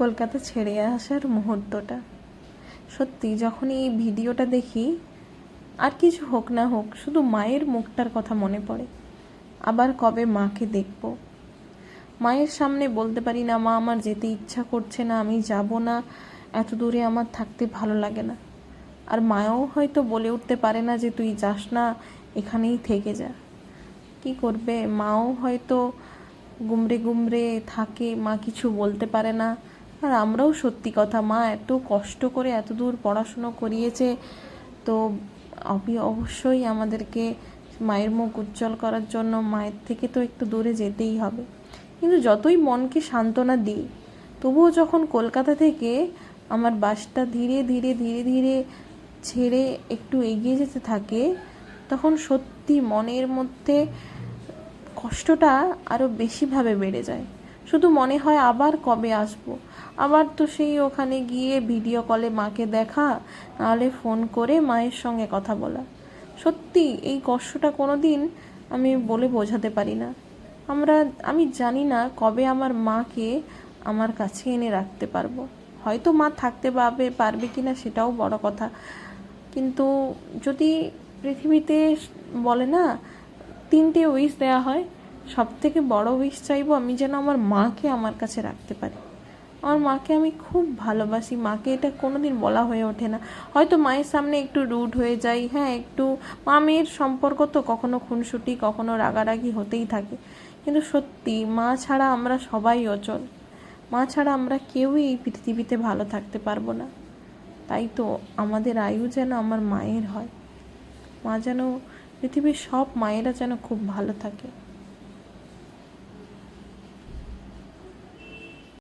কলকাতা ছেড়ে আসার মুহূর্তটা। সত্যি যখন এই ভিডিওটা দেখি, আর কিছু হোক না হোক, শুধু মায়ের মুখটার কথা মনে পড়ে। আবার কবে মাকে দেখব। মায়ের সামনে বলতে পারি না, মা আমার যেতে ইচ্ছা করছে না, আমি যাব না, এত দূরে আমার থাকতে ভালো লাগে না। আর মাও হয়তো বলে উঠতে পারে না যে তুই যাস না, এখানেই থেকে যা। কি করবে, মাও হয়তো গুমরে গুমরে থাকে, মা কিছু বলতে পারে না। আর আমরাও সত্যি কথা, মা এত কষ্ট করে এত দূর পড়াশুনো করিয়েছে, তো অবশ্যই আমাদেরকে মায়ের মুখ উজ্জ্বল করার জন্য মায়ের থেকে তো একটু দূরে যেতেই হবে। কিন্তু যতই মনকে সান্ত্বনা দিই, তবুও যখন কলকাতা থেকে আমার বাসটা ধীরে ধীরে ধীরে ধীরে ছেড়ে একটু এগিয়ে যেতে থাকে, তখন সত্যি মনের মধ্যে কষ্টটা আরও বেশিভাবে বেড়ে যায়। শুধু মনে হয় আবার কবে আসবো, আবার তো সেই ওখানে গিয়ে ভিডিও কলে মাকে দেখা, নাহলে ফোন করে মায়ের সঙ্গে কথা বলা। সত্যি এই কষ্টটা কোনো দিন আমি বলে বোঝাতে পারি না। আমি জানি না কবে আমার মাকে আমার কাছে এনে রাখতে পারবো। হয়তো মা থাকতে পারবে কি না সেটাও বড় কথা, কিন্তু যদি পৃথিবীতে বলে না 3টে উইশ দেওয়া হয়, সব থেকে বড় উইশ চাইবো আমি যেন আমার মাকে আমার কাছে রাখতে পারি। আমার মাকে আমি খুব ভালোবাসি, মাকে এটা কোনো দিন বলা হয়ে ওঠে না। হয়তো মায়ের সামনে একটু রুড হয়ে যাই, হ্যাঁ একটু, মা মেয়ের সম্পর্ক তো কখনো খুনসুটি কখনো রাগারাগি হতেই থাকে, কিন্তু সত্যি মা ছাড়া আমরা সবাই অচল। মা ছাড়া আমরা কেউই এই পৃথিবীতে ভালো থাকতে পারবো না। তাই তো আমাদের আয়ু যেন আমার মায়ের হয়। মা যেন, পৃথিবীর সব মায়েরা যেন খুব ভালো থাকে।